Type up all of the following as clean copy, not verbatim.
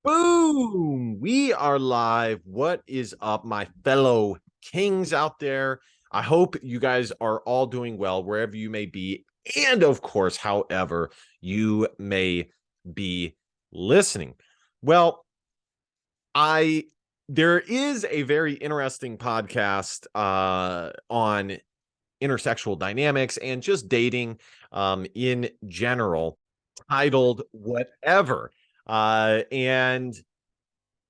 Boom! We are live. What is up, my fellow kings out there? I hope you guys are all doing well wherever you may be. And of course, however you may be listening. Well, I there is a very interesting podcast on intersexual dynamics and just dating in general titled Whatever. And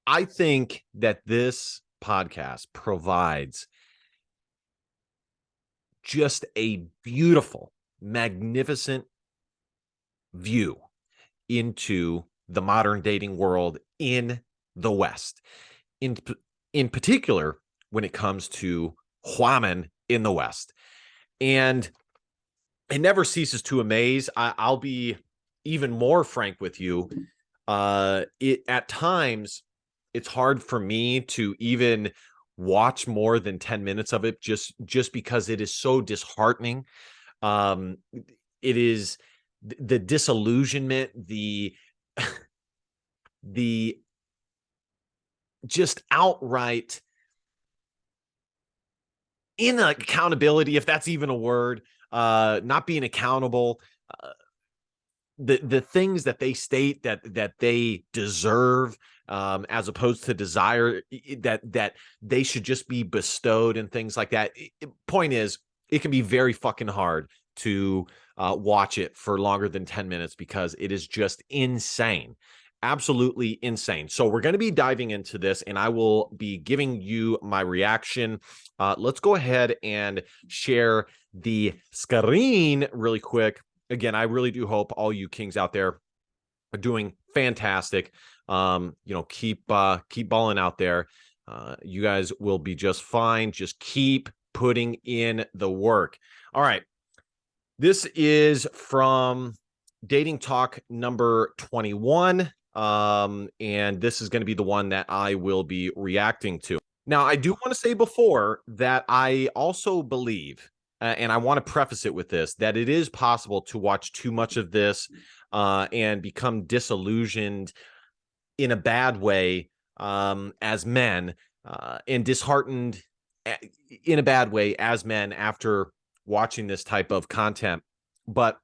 I think that this podcast provides just a beautiful, magnificent view into the modern dating world in the West. In, in particular, when it comes to women in the West. And it never ceases to amaze. I'll be even more frank with you. At times, it's hard for me to even watch more than 10 minutes of it just because it is so disheartening. It is the disillusionment, the just outright inaccountability, if that's even a word, not being accountable, the things that they state that they deserve, as opposed to desire, that they should just be bestowed and things like that. Point is, it can be very fucking hard to watch it for longer than 10 minutes because it is just insane. Absolutely insane. So we're going to be diving into this and I will be giving you my reaction. Let's go ahead and share the screen really quick. Again, I really do hope all you kings out there are doing fantastic. Keep balling out there. You guys will be just fine. Just keep putting in the work. All right. This is from Dating Talk number 21. And this is going to be the one that I will be reacting to. Now, I do want to say before that I also believe, and I want to preface it with this, that it is possible to watch too much of this and become disillusioned in a bad way as men, and disheartened in a bad way as men after watching this type of content. But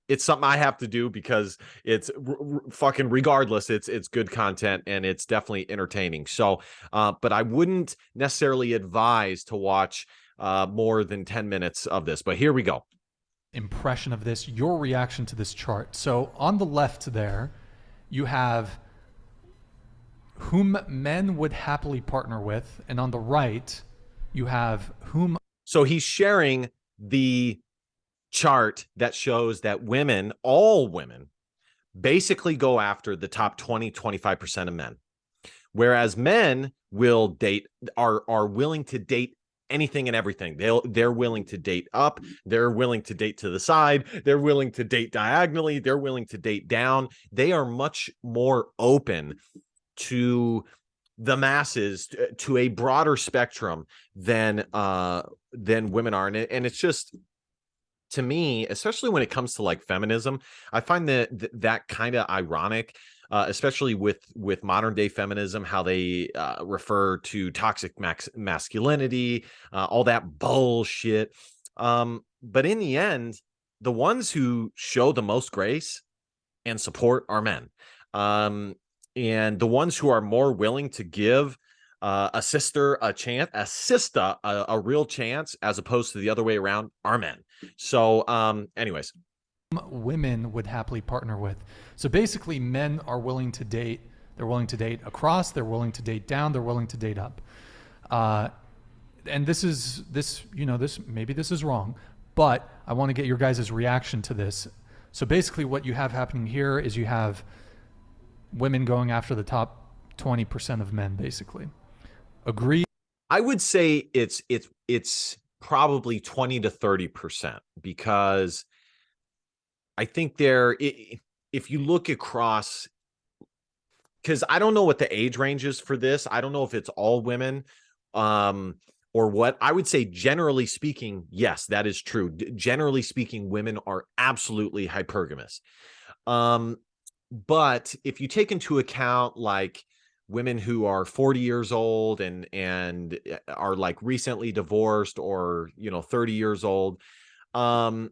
it's something I have to do because it's fucking regardless. It's good content and it's definitely entertaining. So, but I wouldn't necessarily advise to watch more than 10 minutes of this. But here we go. Impression of this, your reaction to this chart. So on the left there, you have whom men would happily partner with, and on the right, you have whom. So he's sharing the chart that shows that women, all women, basically go after the top 20-25% of men, whereas men will date, are willing to date anything and everything. They're willing to date up, they're willing to date to the side, they're willing to date diagonally, they're willing to date down. They are much more open to the masses, to a broader spectrum than women are. And it's just, to me, especially when it comes to like feminism, I find that kind of ironic, especially with modern day feminism, how they refer to toxic masculinity, all that bullshit. But in the end, the ones who show the most grace and support are men. And the ones who are more willing to give a sister a chance, a real chance, as opposed to the other way around, are men. So, anyways, women would happily partner with. So basically, men are willing to date. They're willing to date across. They're willing to date down. They're willing to date up. And this maybe this is wrong, but I want to get your guys' reaction to this. So basically, what you have happening here is you have women going after the top 20% of men, basically. Agree? I would say it's probably 20 to 30%, because I think if you look across, because I don't know what the age range is for this. I don't know if it's all women or what. I would say, generally speaking, yes, that is true. Generally speaking, women are absolutely hypergamous. But if you take into account like women who are 40 years old and are like recently divorced, or 30 years old, um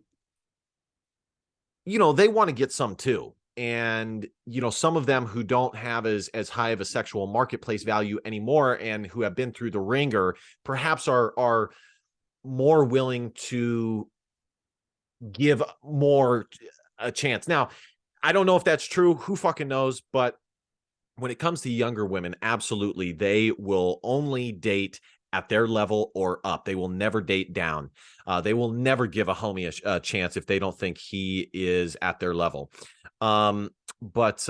they want to get some too. And some of them who don't have as high of a sexual marketplace value anymore, and who have been through the ringer, perhaps are more willing to give more a chance. Now, I don't know if that's true. Who fucking knows? But when it comes to younger women, absolutely, they will only date at their level or up. They will never date down. They will never give a homie a chance if they don't think he is at their level. But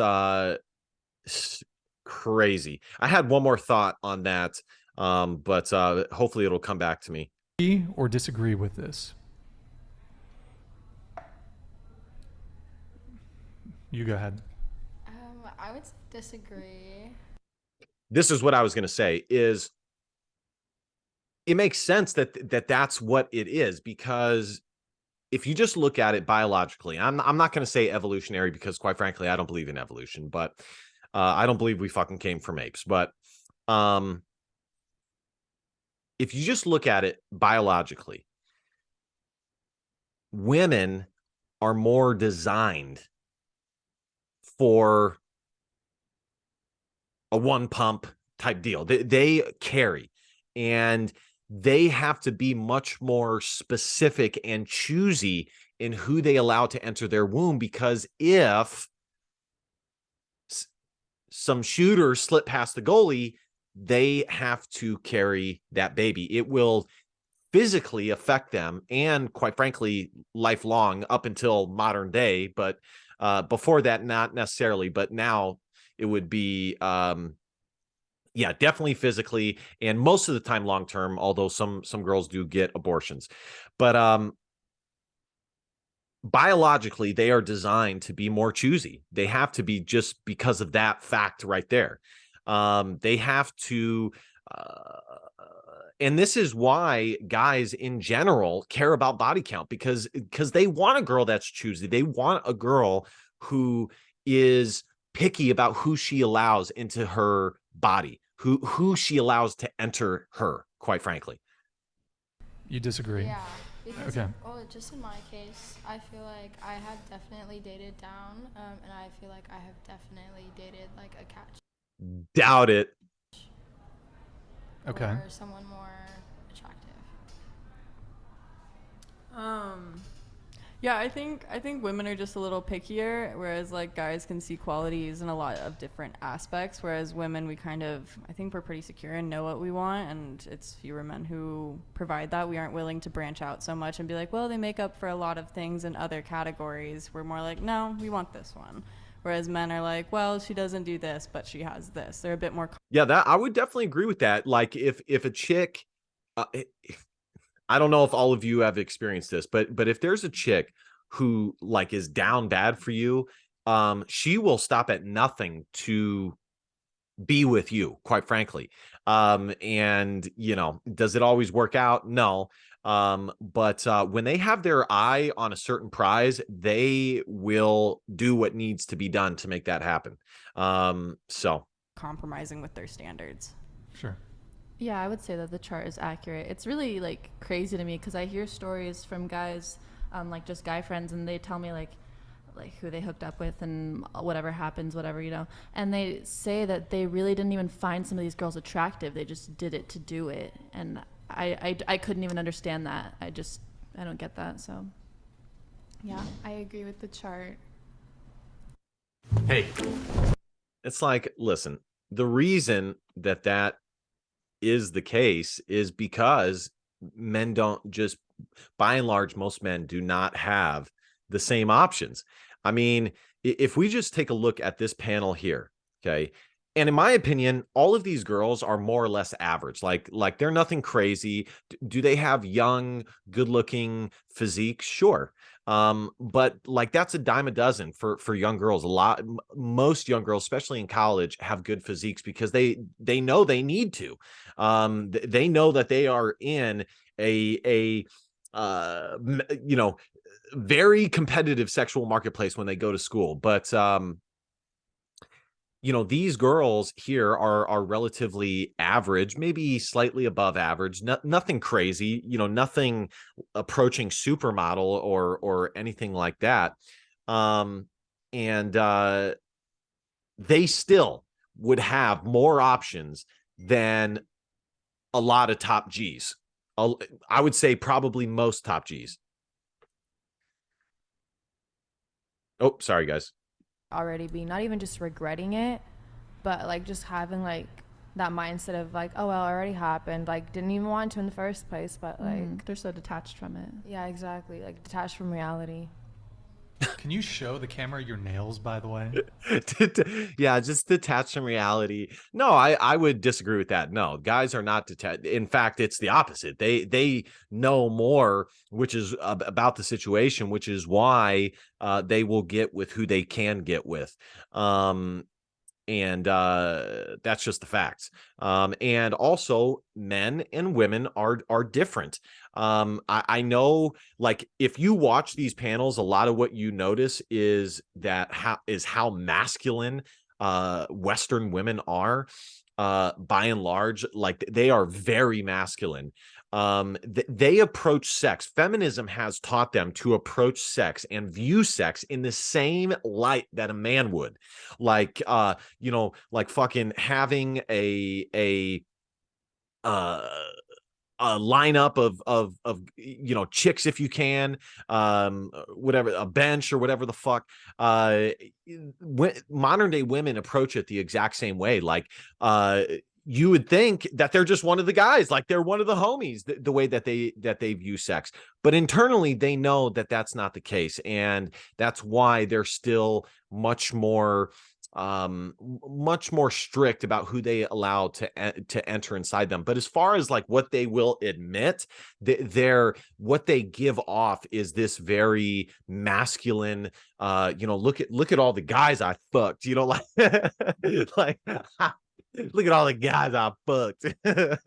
crazy. I had one more thought on that, but hopefully it'll come back to me. Agree or disagree with this? You go ahead. I would disagree. This is what I was going to say is it makes sense that's what it is, because if you just look at it biologically, I'm not going to say evolutionary, because quite frankly, I don't believe in evolution, but I don't believe we fucking came from apes. But if you just look at it biologically, women are more designed for a one pump type deal. They carry, and they have to be much more specific and choosy in who they allow to enter their womb, because if some shooters slip past the goalie, they have to carry that baby. It will physically affect them, and quite frankly, lifelong, up until modern day. But before that, not necessarily. But now it would be yeah, definitely physically, and most of the time long term, although some girls do get abortions. But biologically, they are designed to be more choosy. They have to be, just because of that fact right there. They have to and this is why guys in general care about body count, because they want a girl that's choosy. They want a girl who is picky about who she allows into her body, who she allows to enter her, quite frankly. You disagree? Yeah, because Okay. just in my case, I feel like I have definitely dated down, and I feel like I have definitely dated like a catch Doubt it. Okay. or someone more attractive. Yeah, I think women are just a little pickier, whereas like guys can see qualities in a lot of different aspects, whereas women I think we're pretty secure and know what we want, and it's fewer men who provide that. We aren't willing to branch out so much and be like, well, they make up for a lot of things in other categories. We're more like, no, we want this one. Whereas men are like, well, she doesn't do this, but she has this. They're a bit more. Yeah, that I would definitely agree with that. Like if a chick, I don't know if all of you have experienced this, but if there's a chick who like is down bad for you, she will stop at nothing to be with you, quite frankly. And does it always work out? No. But when they have their eye on a certain prize, they will do what needs to be done to make that happen. So Compromising with their standards. Sure. Yeah, I would say that the chart is accurate. It's really like crazy to me because I hear stories from guys, like just guy friends, and they tell me like who they hooked up with and whatever happens, whatever, and they say that they really didn't even find some of these girls attractive. They just did it to do it, and I couldn't even understand that. I don't get that. So Yeah, I agree with the chart. hey, it's like, listen, the reason that is the case is because men don't just, by and large, most men do not have the same options. I mean, if we just take a look at this panel here, okay, and in my opinion, all of these girls are more or less average. Like they're nothing crazy. Do they have young, good-looking physiques? Sure. But like that's a dime a dozen for young girls. Most young girls, especially in college, have good physiques because they know they need to. They know that they are in a very competitive sexual marketplace when they go to school. But you know, these girls here are relatively average, maybe slightly above average, nothing crazy, you know, nothing approaching supermodel or anything like that. And they still would have more options than a lot of top G's. I would say probably most top G's. Oh, sorry, guys. Already be not even just regretting it, but like just having like that mindset of like, oh well, it already happened, like didn't even want to in the first place, but like they're so detached from it. yeah, exactly, like detached from reality. Can you show the camera your nails, by the way? Yeah, just detached from reality. No, I would disagree with that. No, guys are not detached. In fact, it's the opposite. They know more, which is about the situation, which is why they will get with who they can get with. And that's just the facts. And also men and women are different. I know, like, if you watch these panels, a lot of what you notice is that how masculine Western women are, by and large. Like, they are very masculine. They approach sex. Feminism has taught them to approach sex and view sex in the same light that a man would. Like, you know, like fucking having uh a lineup of you know, chicks, if you can, whatever, a bench or whatever the fuck. Modern day women approach it the exact same way. Like, you would think that they're just one of the guys, like they're one of the homies, the way that they view sex, but internally they know that that's not the case, and that's why they're still much more strict about who they allow to enter inside them. But as far as like what they will admit, they're what they give off is this very masculine, you know, look at all the guys I fucked, you know, like like look at all the guys I fucked. Can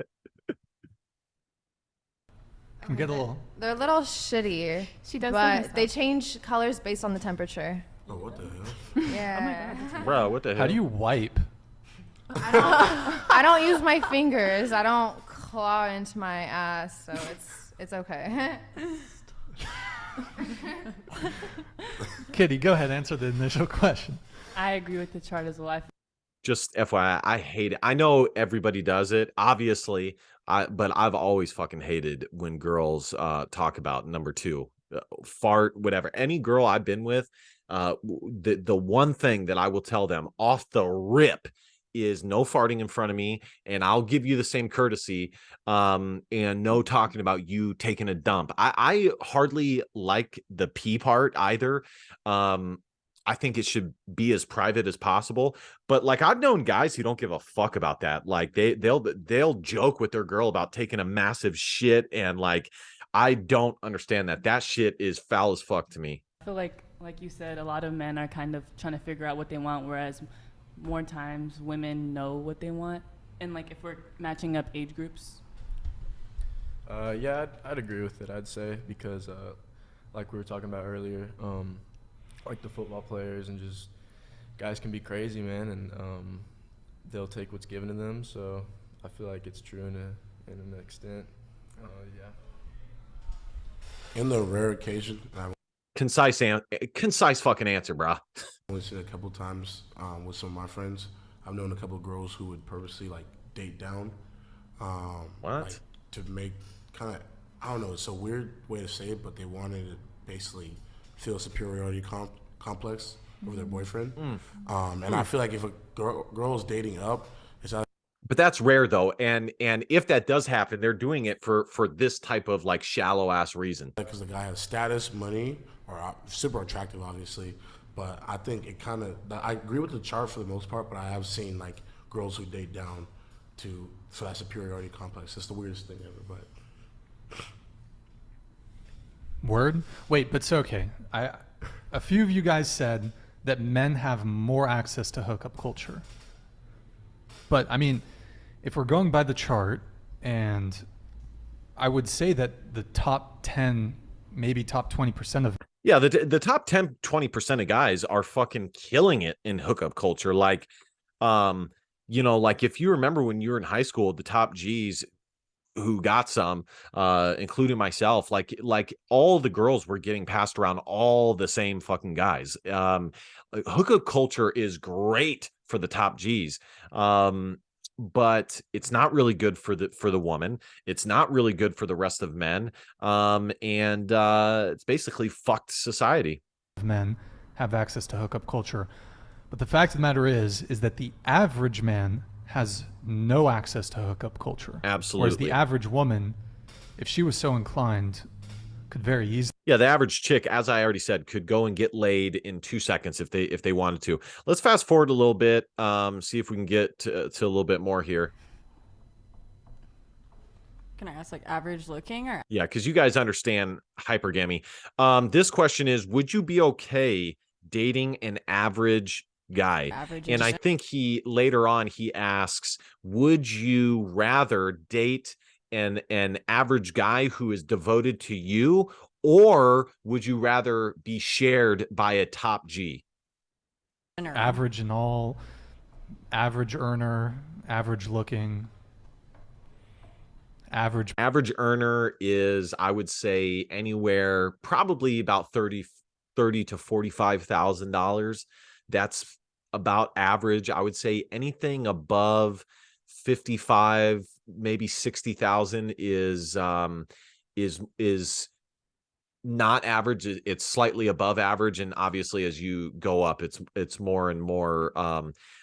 get a little. They're a little shitty, She does but they change colors based on the temperature. Oh, what the hell? Yeah. Bro, what the hell? How do you wipe? I don't use my fingers. I don't claw into my ass, so it's okay. Kitty, go ahead, answer the initial question. I agree with the chart as well. Just FYI, I hate it. I know everybody does it, obviously, but I've always fucking hated when girls talk about number two, fart, whatever. Any girl I've been with, the one thing that I will tell them off the rip is no farting in front of me, and I'll give you the same courtesy, and no talking about you taking a dump. I hardly like the pee part either. I think it should be as private as possible. But like, I've known guys who don't give a fuck about that. Like, they'll joke with their girl about taking a massive shit, and like, I don't understand that. That shit is foul as fuck to me. I feel like you said, a lot of men are kind of trying to figure out what they want, whereas more times women know what they want. And like, if we're matching up age groups. Yeah, I'd agree with it, I'd say, because like we were talking about earlier, like the football players and just guys can be crazy, man, and they'll take what's given to them. So I feel like it's true in an extent. Yeah. In the rare occasion, I Concise fucking answer, bro. only seen a couple times with some of my friends. I've known a couple of girls who would purposely like date down. What? Like, to make kind of, I don't know, it's a weird way to say it, but they wanted to basically feel a superiority complex over their boyfriend. And I feel like if a girl is dating up, it's not. But that's rare though, and if that does happen, they're doing it for this type of like shallow ass reason. Because the guy has status, money, or super attractive, obviously. But I think it kind of, I agree with the chart for the most part, but I have seen like girls who date down for that superiority complex. It's the weirdest thing ever, but. Word? Wait, but so okay. A few of you guys said that men have more access to hookup culture. But I mean, if we're going by the chart, and I would say that the top 10, maybe top 20% of Yeah, the top 10, 20% of guys are fucking killing it in hookup culture. Like, Like if you remember when you were in high school, the top G's who got some, including myself, like all the girls were getting passed around all the same fucking guys. Hookup culture is great for the top G's. But it's not really good for the woman. It's not really good for the rest of men. And it's basically fucked society. Men have access to hookup culture. But the fact of the matter is that the average man has no access to hookup culture. Absolutely. Whereas the average woman, if she was so inclined, could very easily. Yeah, the average chick, as I already said, could go and get laid in 2 seconds if they wanted to. Let's fast forward a little bit, see if we can get to a little bit more here. Can I ask like average looking or? Yeah, because you guys understand hypergamy. This question is, would you be okay dating an average guy? Average And I think later on he asks, would you rather date an average guy who is devoted to you, or would you rather be shared by a top G? Average and all, average earner, average looking. Average earner is, I would say, anywhere probably about $30 to $45,000. That's about average. I would say anything above 55, maybe 60,000 is not average. It's slightly above average, and obviously as you go up, it's more and more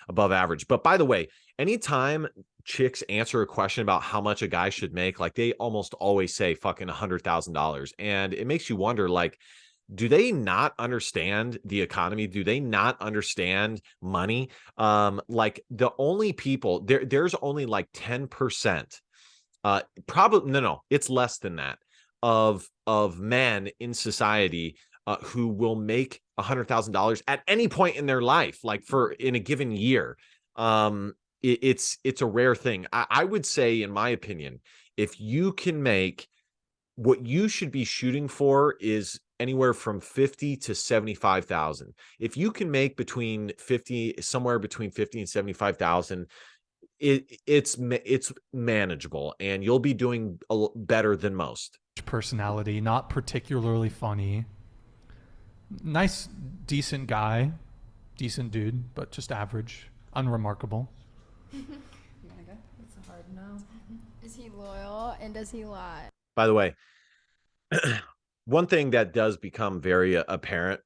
above average. But by the way, anytime chicks answer a question about how much a guy should make, like they almost always say fucking $100,000, and it makes you wonder, like, do they not understand the economy? Do they not understand money? Like the only people there's only like 10%, probably no, it's less than that, of men in society who will make $100,000 at any point in their life, like in a given year. It's a rare thing. I would say, in my opinion, if you can make, what you should be shooting for is anywhere from 50 to 75,000. If you can make somewhere between 50 and 75,000, it's manageable, and you'll be doing better than most. Personality, not particularly funny. Nice, decent guy, decent dude, but just average, unremarkable. It's a hard no. Is he loyal and does he lie? By the way, one thing that does become very apparent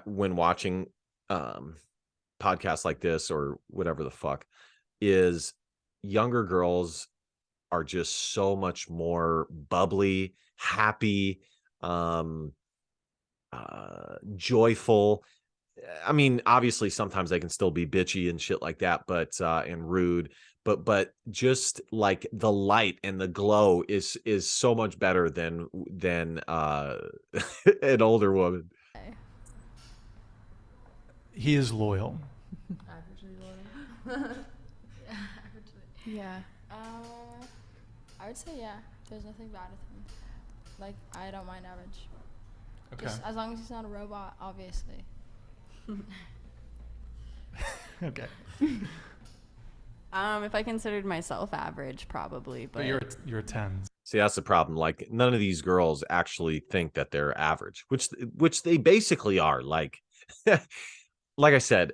when watching podcasts like this or whatever the fuck is younger girls are just so much more bubbly, happy, joyful. I mean, obviously sometimes they can still be bitchy and shit like that, but and rude, but just like the light and the glow is so much better than an older woman. He is loyal. Averagely loyal. Yeah. I would say yeah. There's nothing bad with him. Like, I don't mind average. Okay. Just as long as he's not a robot, obviously. Okay. If I considered myself average, probably, but you're a 10. See, that's the problem. Like, none of these girls actually think that they're average, which they basically are. Like, like I said,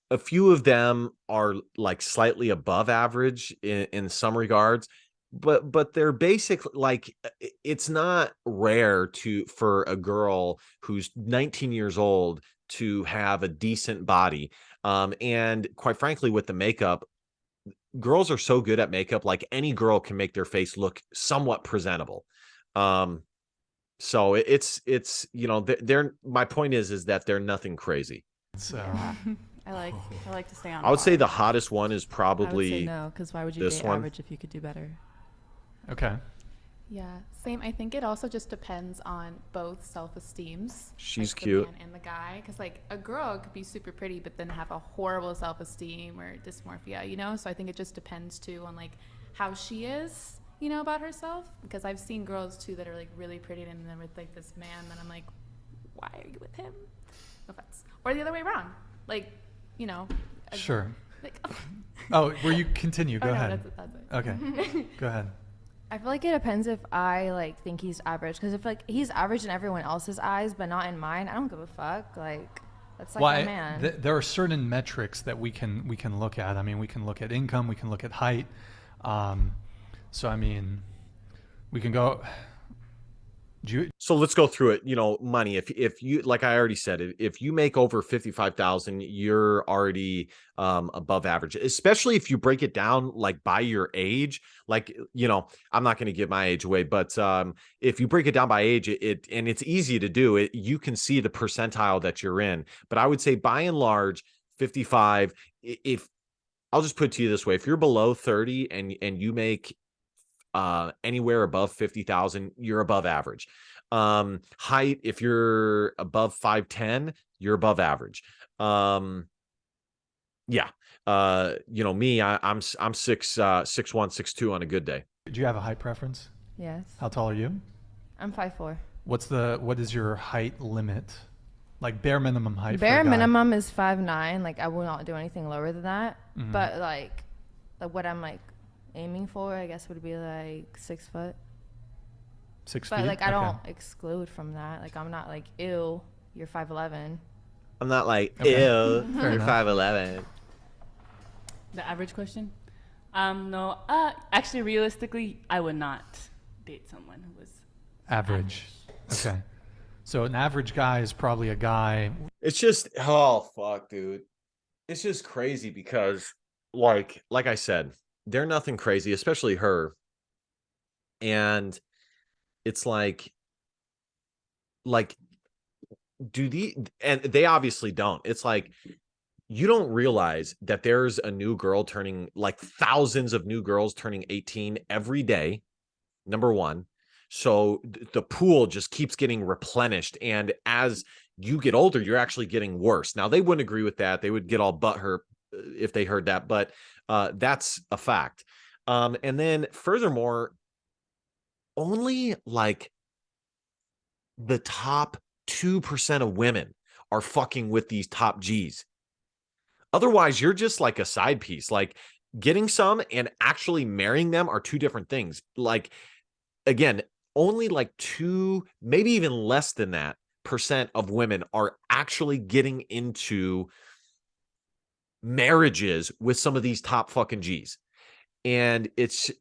a few of them are like slightly above average in some regards, but they're basically like, it's not rare for a girl who's 19 years old to have a decent body. And quite frankly, with the makeup, girls are so good at makeup, like any girl can make their face look somewhat presentable. So it's they're my point is that they're nothing crazy. So yeah. I like to stay on. I would say par. the hottest one is I would probably say no, because why would you this date one. average if you could do better? okay. Yeah, same. I think it also just depends on both self-esteems. She's like cute. The man and the guy, because like a girl could be super pretty, but then have a horrible self-esteem or dysmorphia, you know. So I think it just depends too on like how she is, you know, about herself. Because I've seen girls too that are like really pretty, and then with like this man, that I'm like, why are you with him? No offense. Or the other way around, like, you know, Sure. Like, Oh, where you continue? Go oh, no, ahead. that's it. Okay, go ahead. I feel like it depends if I like think he's average, because if like he's average in everyone else's eyes but not in mine, I don't give a fuck. Like that's like my man. There are certain metrics that we can look at. I mean, we can look at income, we can look at height. So I mean, we can go. So let's go through it. Money. If you, like I already said, if you make over 55,000, you're already above average. Especially if you break it down like by your age. Like, I'm not going to give my age away, but if you break it down by age, and it's easy to do it, you can see the percentile that you're in. But I would say by and large, 55. If I'll just put it to you this way: if you're below 30 and you make anywhere above 50,000, you're above average. Height, if you're above 5'10", you're above average. Yeah. Me, I'm 6'1", 6'2" on a good day. Do you have a height preference? Yes. How tall are you? I'm 5'4". What is your height limit? Like bare minimum height. Bare minimum is 5'9". Like I will not do anything lower than that. Mm-hmm. But like what I'm like aiming for, I guess, would be like 6 foot. 6 feet. But like I don't exclude from that. Like I'm not like, ew, you're 5'11". I'm not like, Okay. ew, Fair you're enough. 5'11". The average question? No. Actually, realistically, I would not date someone who was Average. Okay. So an average guy is probably a guy. It's just, oh fuck, dude. It's just crazy because like I said, they're nothing crazy, especially her. And it's like and they obviously don't. It's like, you don't realize that there's a new girl turning, like thousands of new girls turning 18 every day. Number one. So the pool just keeps getting replenished. And as you get older, you're actually getting worse. Now, they wouldn't agree with that. They would get all butthurt if they heard that, but that's a fact. And then furthermore, only like the top 2% of women are fucking with these top G's. Otherwise, you're just like a side piece. Like, getting some and actually marrying them are two different things. Like, again, only like 2, maybe even less than that % of women are actually getting into marriages with some of these top fucking G's. And it's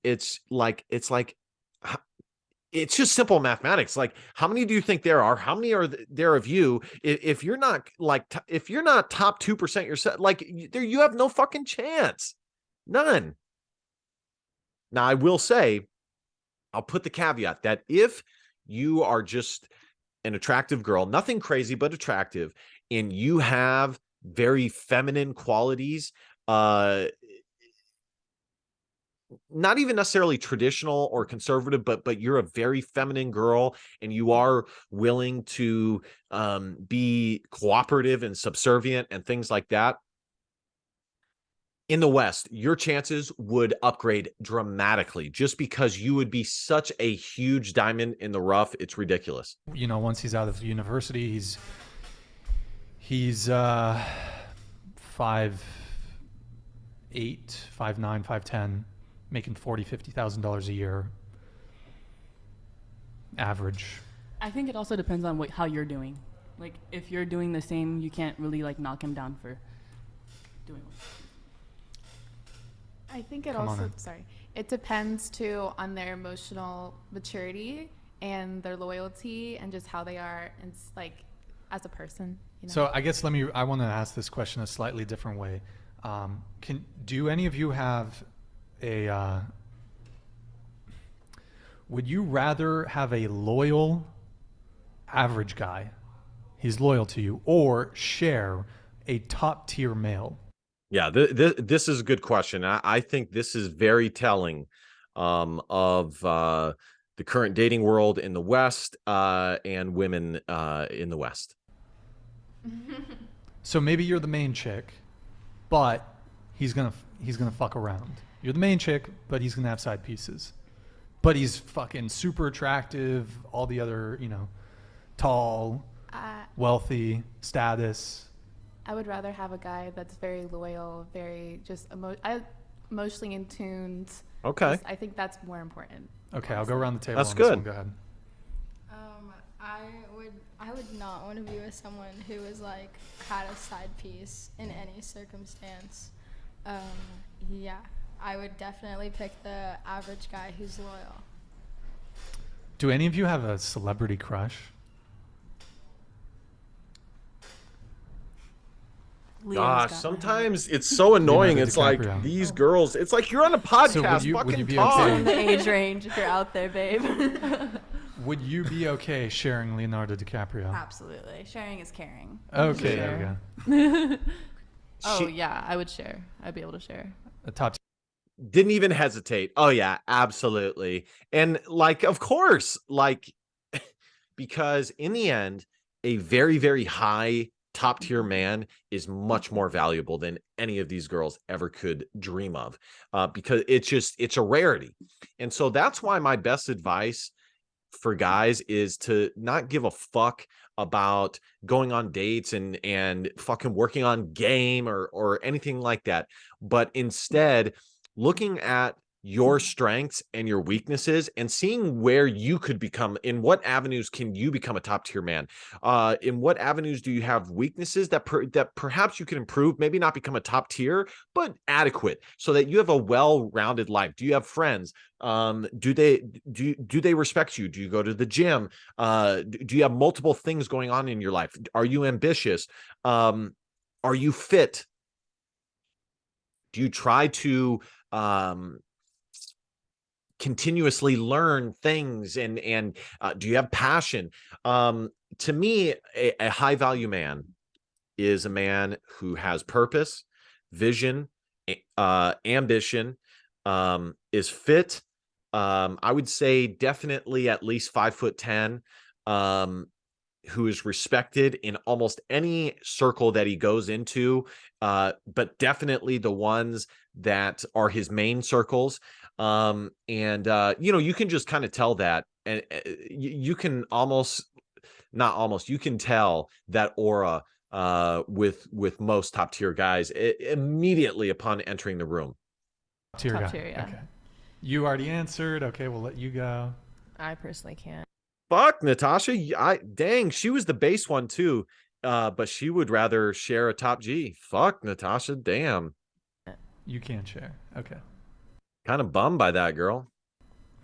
just simple mathematics. Like, how many do you think there are? How many are there of you? If you're not top 2% yourself, like, you have no fucking chance. None. Now, I will say, I'll put the caveat that if you are just an attractive girl, nothing crazy, but attractive, and you have very feminine qualities, not even necessarily traditional or conservative, but you're a very feminine girl and you are willing to be cooperative and subservient and things like that. In the West, your chances would upgrade dramatically just because you would be such a huge diamond in the rough. It's ridiculous. Once he's out of university, he's 5'8", 5'9", 5'10", making $40,000-$50,000 a year. Average. I think it also depends on how you're doing. Like, if you're doing the same, you can't really like knock him down for doing what. I think it depends too on their emotional maturity and their loyalty and just how they are and like as a person. So I guess I want to ask this question a slightly different way. Do any of you have would you rather have a loyal average guy, he's loyal to you, or share a top tier male? Yeah, this is a good question. I think this is very telling of the current dating world in the West and women in the West. So maybe you're the main chick, but he's gonna fuck around. You're the main chick, but he's gonna have side pieces. But he's fucking super attractive, all the other, tall, wealthy, status. I would rather have a guy that's very loyal, very just emotionally in tuned. Okay. I think that's more important. Okay, I'll go around the table. That's on this good. one. Go ahead. I would not want to be with someone who was like had a side piece in any circumstance. Yeah, I would definitely pick the average guy who's loyal. Do any of you have a celebrity crush? Liam's Gosh, got sometimes it's so annoying. Leonardo It's like DiCaprio. these girls. It's like you're on a podcast. would you fucking be talk. okay? in the age range if you're out there, babe. Would you be okay sharing Leonardo DiCaprio? Absolutely. Sharing is caring. Okay, there we go. Oh yeah, I would share. I'd be able to share. A top Didn't even hesitate. Oh yeah, absolutely. And like, of course, like, because in the end, a very, very high top tier man is much more valuable than any of these girls ever could dream of, because it's a rarity. And so that's why my best advice for guys is to not give a fuck about going on dates and fucking working on game or anything like that, but instead looking at your strengths and your weaknesses and seeing where you could become, in what avenues can you become a top tier man, in what avenues do you have weaknesses that perhaps you can improve, maybe not become a top tier but adequate, so that you have a well-rounded life. Do you have friends? Do they respect you? Do you go to the gym? Do you have multiple things going on in your life? Are you ambitious? Are you fit? Do you try to continuously learn things, and do you have passion? To me, a high value man is a man who has purpose, vision, ambition, is fit. I would say definitely at least 5'10", who is respected in almost any circle that he goes into, but definitely the ones that are his main circles. You can just kind of tell that, and you can you can tell that aura with most top tier guys immediately upon entering the room. tier Top guy. tier, yeah. Okay. You already answered. Okay, we'll let you go. I personally can't. Fuck, Natasha. Dang, she was the base one too. But she would rather share a top G. Fuck, Natasha. Damn. You can't share. Okay. Kind of bummed by that, girl.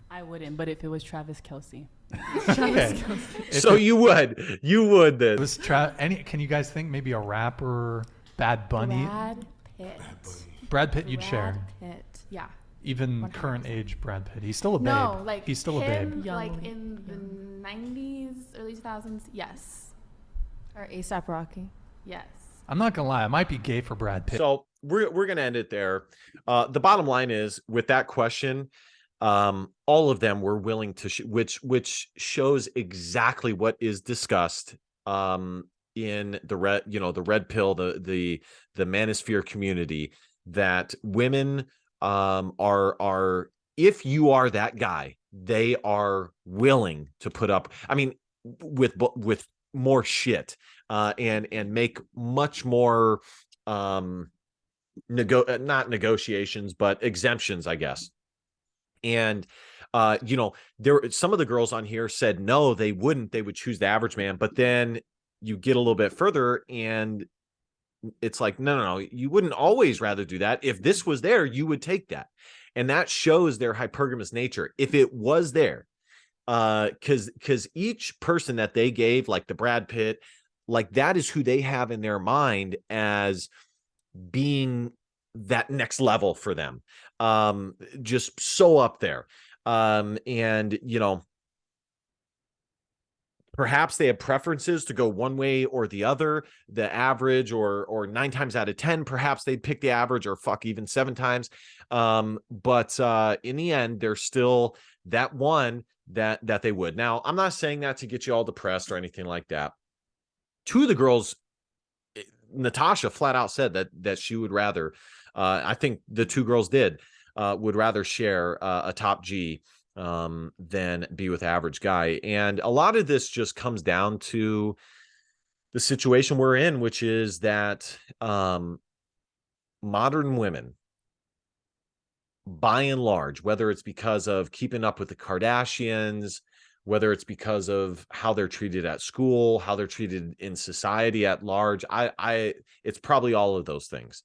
I wouldn't, but if it was Travis Kelce. Okay. So you would then. It was can you guys think maybe a rapper, Bad Bunny? Brad Pitt. Brad Pitt, you'd share. Pitt. Yeah. Even 100%. current age Brad Pitt. He's still a babe. No, like he's still him, a babe. Young, like in the 90s, early 2000s. Yes. Or ASAP Rocky. Yes. I'm not gonna lie, I might be gay for Brad Pitt. So we're gonna end it there. The bottom line is, with that question, all of them were willing to, which shows exactly what is discussed in the red pill, the manosphere community, that women are, if you are that guy, they are willing to put up, I mean, with more shit, and make much more not negotiations but exemptions, I guess. And some of the girls on here said no, they wouldn't, they would choose the average man. But then you get a little bit further and it's like, no, you wouldn't always rather do that. If this was there, you would take that. And that shows their hypergamous nature. If it was there, because each person that they gave, like the Brad Pitt, like that is who they have in their mind as being that next level for them, just so up there. And perhaps they have preferences to go one way or the other, the average, or 9 times out of 10, perhaps they'd pick the average, or fuck, even 7 times. But in the end, there's still that one that they would. Now, I'm not saying that to get you all depressed or anything like that. 2 of the girls, Natasha flat out said that she would rather, I think the 2 girls would rather share a top G than be with average guy. And a lot of this just comes down to the situation we're in, which is that modern women, by and large, whether it's because of keeping up with the Kardashians, whether it's because of how they're treated at school, how they're treated in society at large, it's probably all of those things.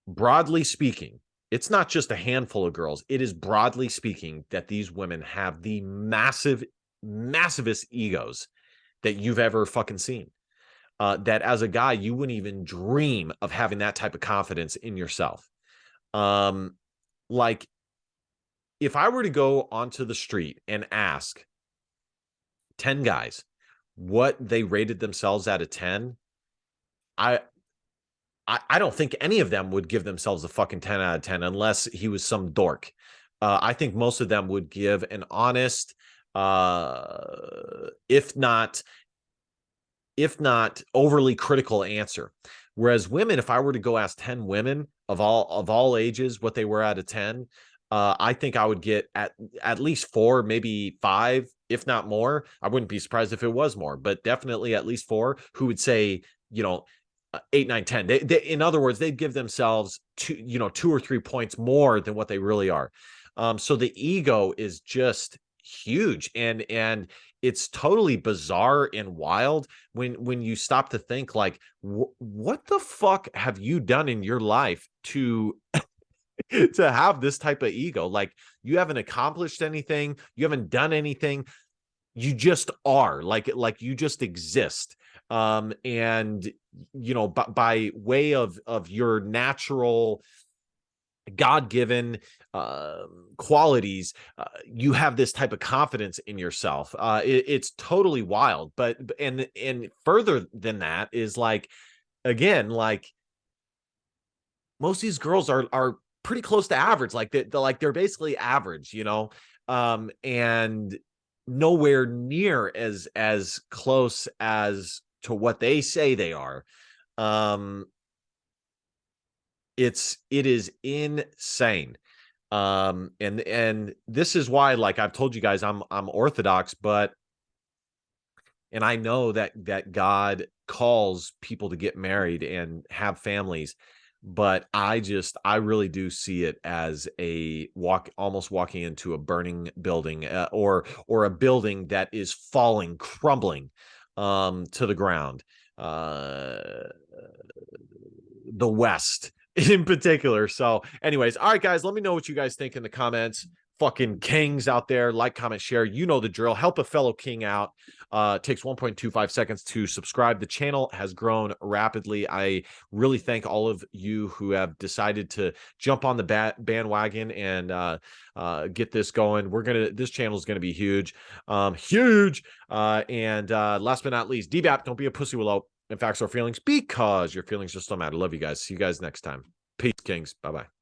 Broadly speaking, it's not just a handful of girls. It is broadly speaking that these women have the massivest egos that you've ever fucking seen. That as a guy, you wouldn't even dream of having that type of confidence in yourself. Like, if I were to go onto the street and ask 10 guys what they rated themselves out of 10, I don't think any of them would give themselves a fucking 10 out of 10 unless he was some dork. I think most of them would give an honest, if not overly critical answer. Whereas women, if I were to go ask 10 women of all ages what they were out of 10, I think I would get at least 4, maybe 5, if not more. I wouldn't be surprised if it was more, but definitely at least 4 who would say, 8, 9, 10. They, in other words, they'd give themselves 2 or 3 points more than what they really are. So the ego is just huge, and it's totally bizarre and wild when you stop to think, like, what the fuck have you done in your life to to have this type of ego? Like, you haven't accomplished anything, you haven't done anything, you just are, like you just exist. And by way of your natural God-given qualities, you have this type of confidence in yourself. It's totally wild. But and further than that is, like, again, like, most of these girls are pretty close to average. Like, they're basically average, and nowhere near as close as to what they say they are. It is insane. And this is why, like I've told you guys, I'm Orthodox, and I know that God calls people to get married and have families, but I really do see it as almost walking into a burning building, or a building that is crumbling to the ground. The West in particular. So anyways, all right, guys, let me know what you guys think in the comments. Fucking kings out there, like, comment, share. You know the drill. Help a fellow king out. Takes 1.25 seconds to subscribe. The channel has grown rapidly. I really thank all of you who have decided to jump on the bandwagon and get this going. This channel is gonna be huge. Huge. And last but not least, DBAP, don't be a pussy, Willow. And facts or feelings, because your feelings just don't matter. Love you guys. See you guys next time. Peace, kings. Bye-bye.